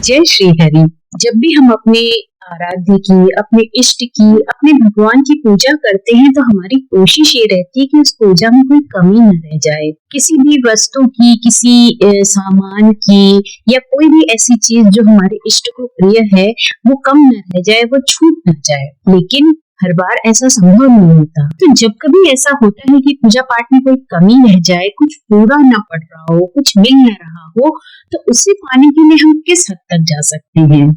जय श्री हरि। जब भी हम अपने आराध्य की, अपने इष्ट की, अपने भगवान की पूजा करते हैं तो हमारी कोशिश ये रहती है कि उस पूजा में कोई कमी न रह जाए। किसी भी वस्तु की, किसी सामान की या कोई भी ऐसी चीज जो हमारे इष्ट को प्रिय है वो कम न रह जाए, वो छूट न जाए। लेकिन हर बार ऐसा संभव नहीं होता। तो जब कभी ऐसा होता है कि पूजा पाठ में कोई कमी रह जाए, कुछ पूरा ना पड़ रहा हो, कुछ मिल न रहा हो, तो उसे पाने के लिए हम किस हद तक जा सकते हैं?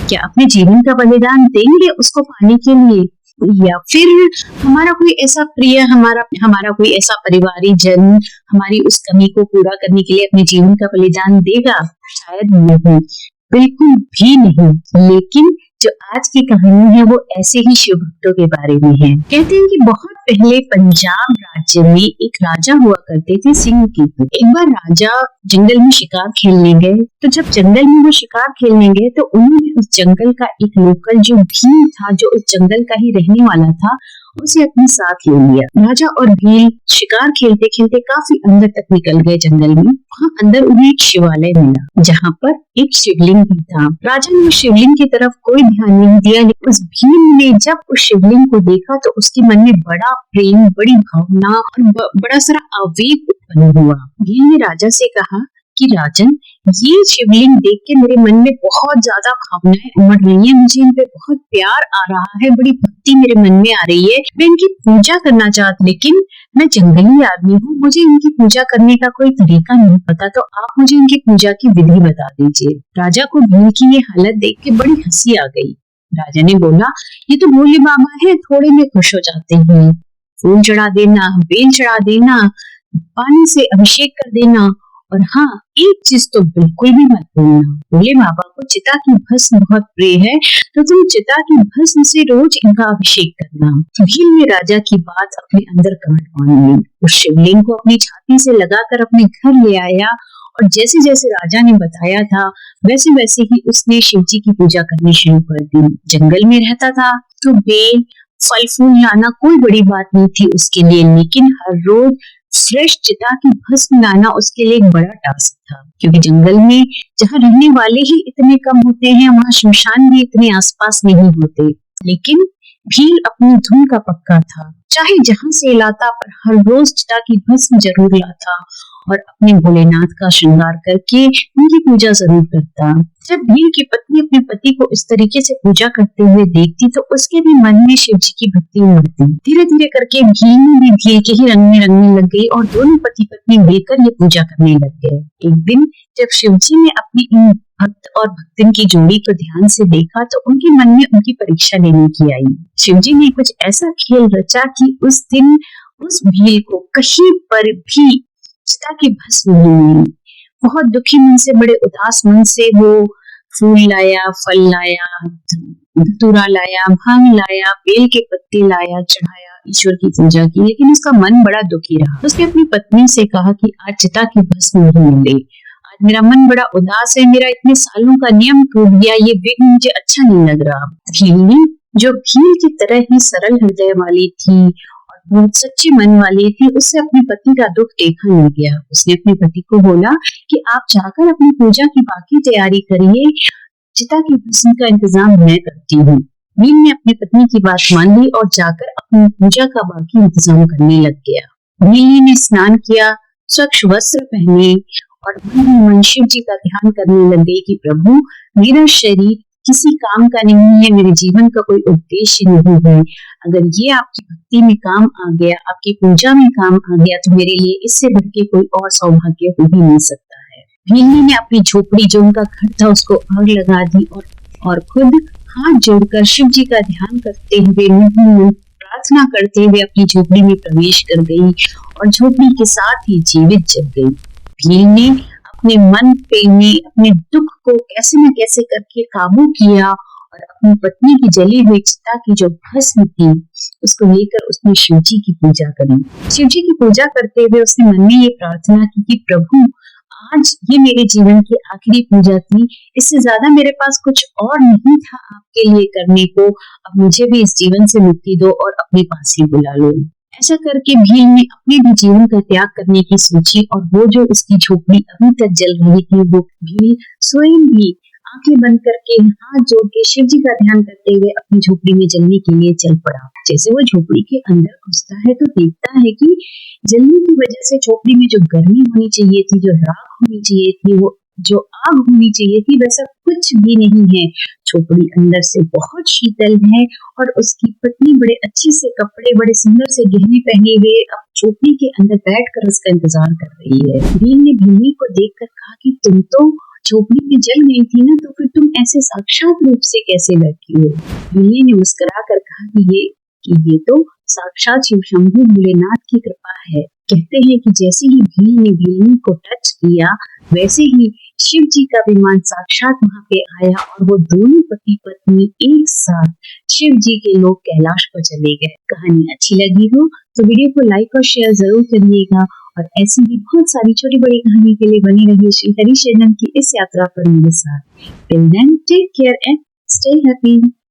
क्या अपने जीवन का बलिदान देंगे उसको पाने के लिए, या फिर हमारा कोई ऐसा प्रिय, हमारा कोई ऐसा परिवारी जन हमारी उस कमी को पूरा करने के लिए अपने जीवन का बलिदान देगा? शायद नहीं, बिल्कुल भी नहीं। लेकिन जो आज की कहानी है वो ऐसे ही शिव भक्तों के बारे में है। कहते हैं कि बहुत पहले पंजाब राज्य में एक राजा हुआ करते थे, सिंह की। एक बार राजा जंगल में शिकार खेलने गए, तो जब जंगल में वो शिकार खेलने गए तो उन्होंने उस जंगल का एक लोकल जो भील था, जो उस जंगल का ही रहने वाला था, उसे अपने साथ ले लिया। राजा और भील शिकार खेलते खेलते काफी अंदर तक निकल गए जंगल में। वहाँ अंदर उन्हें एक शिवालय मिला जहाँ पर एक शिवलिंग भी था। राजा ने उस शिवलिंग की तरफ कोई ध्यान नहीं दिया, लेकिन उस भील ने जब उस शिवलिंग को देखा तो उसके मन में बड़ा प्रेम, बड़ी भावना और बड़ा सारा आवेग उत्पन्न हुआ। भील ने राजा से कहा कि राजन, ये शिवलिंग देख के मेरे मन में बहुत ज्यादा भावनाएं उमड़ रही हैं, मुझे इन पे बहुत प्यार आ रहा है, बड़ी भक्ति मेरे मन में आ रही है। मैं इनकी पूजा करना चाहती, लेकिन मैं जंगली आदमी हूँ, मुझे इनकी पूजा करने का कोई तरीका नहीं पता, तो आप मुझे इनकी पूजा की विधि बता दीजिए। राजा को भील की ये हालत देख के बड़ी हंसी आ गई। राजा ने बोला, ये तो भोले बाबा है, थोड़े में खुश हो जाते हैं। फूल चढ़ा देना, बेल चढ़ा देना, पानी से अभिषेक कर देना, और हाँ, एक चीज तो बिल्कुल भी मत भूलना, भोले बाबा को चिता की भस्म बहुत प्रिय है, तो तुम चिता की भस्म से रोज इनका अभिषेक करना। भील ने राजा की बात अपने अंदर गांठ बांध ली। उस शिवलिंग को अपनी छाती से लगाकर अपने घर ले आया, और जैसे जैसे राजा ने बताया था वैसे वैसे ही उसने शिव जी की पूजा करनी शुरू कर दी। जंगल में रहता था तो बेल, फल फूल लाना कोई बड़ी बात नहीं थी उसके लिए, लेकिन हर रोज फ्रेश चिता की भस्म लाना उसके लिए एक बड़ा टास्क था, क्योंकि जंगल में जहाँ रहने वाले ही इतने कम होते हैं, वहाँ शमशान भी इतने आसपास नहीं होते। लेकिन भील अपनी धुन का पक्का था, चाहे जहाँ से लाता, पर हर रोज चिता की भस्म जरूर लाता और अपने भोलेनाथ का श्रृंगार करके उनकी पूजा जरूर करता। जब भील की पत्नी अपने पति को इस तरीके से पूजा करते हुए देखती तो उसके भी मन में शिव जी की भक्ति उमड़ती। धीरे धीरे करके भील भी भील के ही रंग में रंगने लग गई और दोनों पति पत्नी मिलकर ये पूजा करने लग गए। एक दिन जब शिव जी ने अपनी इन भक्त और भक्तिन की जोड़ी को ध्यान से देखा तो उनके मन में उनकी परीक्षा लेने की आई। शिव जी ने कुछ ऐसा खेल रचा कि उस दिन उस भील को कहीं पर भी चिता की भस्म नहीं मिली। बहुत दुखी मन से, बड़े उदास मन से वो फूल लाया, फल लाया, धतूरा लाया, भांग लाया, बेल के पत्ते लाया, चढ़ाया, ईश्वर की पूजा की, लेकिन उसका मन बड़ा दुखी रहा। उसने अपनी पत्नी से कहा कि आज चिता की भस्म नहीं मिले, आज मेरा मन बड़ा उदास है, मेरा इतने सालों का नियम टूट गया, ये विघ्न मुझे अच्छा नहीं लग रहा। भील, जो भील की तरह ही सरल हृदय वाली थी, बहुत सच्चे मन वाली थी, उससे अपने पति का दुख देखा नहीं गया। उसने अपने पति को बोला कि आप जाकर अपनी पूजा की बाकी तैयारी करिए, चिता की भस्म का इंतजाम मैं करती हूँ। भील ने अपनी पत्नी की बात मान ली और जाकर अपनी पूजा का बाकी इंतजाम करने लग गया। भील ने स्नान किया, स्वच्छ वस्त्र पहने और मन ही मन शिव जी का ध्यान करने लग गई कि प्रभु, मेरा शरीर किसी काम का नहीं है, मेरे जीवन का कोई उद्देश्य नहीं है, अगर ये आपकी भक्ति में काम आ गया, आपकी पूजा में काम आ गया, तो मेरे लिए इससे बढ़ के कोई और सौभाग्य हो ही नहीं सकता है। भील ने अपनी झोपड़ी, जो उनका घर था, उसको आग लगा दी और खुद हाथ जोड़कर शिव जी का ध्यान करते हुए, प्रार्थना करते हुए अपनी झोपड़ी में प्रवेश कर गई और झोपड़ी के साथ ही जीवित जल गई। भील ने अपने मन पे में अपने दुख को कैसे न कैसे करके काबू किया और अपनी पत्नी की जली हुई चिता की जो भस्म थी उसको लेकर उसने शिव जी की पूजा करी। शिव जी की पूजा करते हुए उसने मन में ये प्रार्थना की कि प्रभु, आज ये मेरे जीवन की आखिरी पूजा थी, इससे ज्यादा मेरे पास कुछ और नहीं था आपके लिए करने को, अब मुझे भी इस जीवन से मुक्ति दो और अपने पास ही बुला लो। ऐसा करके भील ने अपने भी जीवन का त्याग करने की सोची और वो जो उसकी झोपड़ी अभी तक जल रही थी, वो भील स्वयं भी आंखें बंद करके हाथ जोड़ के शिव जी का ध्यान करते हुए अपनी झोपड़ी में जलने के लिए चल पड़ा। जैसे वो झोपड़ी के अंदर घुसता है तो देखता है कि जलने की वजह से झोपड़ी में जो गर्मी होनी चाहिए थी, जो राख होनी चाहिए थी, वो जो आग होनी चाहिए थी, वैसा कुछ भी नहीं है। झोपड़ी अंदर से बहुत शीतल है और उसकी पत्नी बड़े अच्छे से कपड़े, बड़े सुंदर से गहने पहने हुए अब झोपड़ी के अंदर बैठकर उसका इंतजार कर रही है। भील ने भीलनी को देखकर कहा कि तुम तो झोपड़ी में जल गई थी ना, तो फिर तुम ऐसे साक्षात रूप से कैसे बैठी हो? भीलनी ने मुस्कुरा कर कहा कि ये तो साक्षात शिव शंभु भोलेनाथ की कृपा है। कहते हैं कि जैसे ही भील ने भीलनी को टच किया, वैसे ही शिव जी का विमान साक्षात वहां पे आया और वो दोनों पति पत्नी एक साथ शिव जी के लोग कैलाश पर चले गए। कहानी अच्छी लगी हो तो वीडियो को लाइक और शेयर जरूर करिएगा और ऐसी भी बहुत सारी छोटी बड़ी कहानी के लिए बने रहिए श्री हरि चैनल की इस यात्रा पर मेरे साथ। Till then take care and stay happy.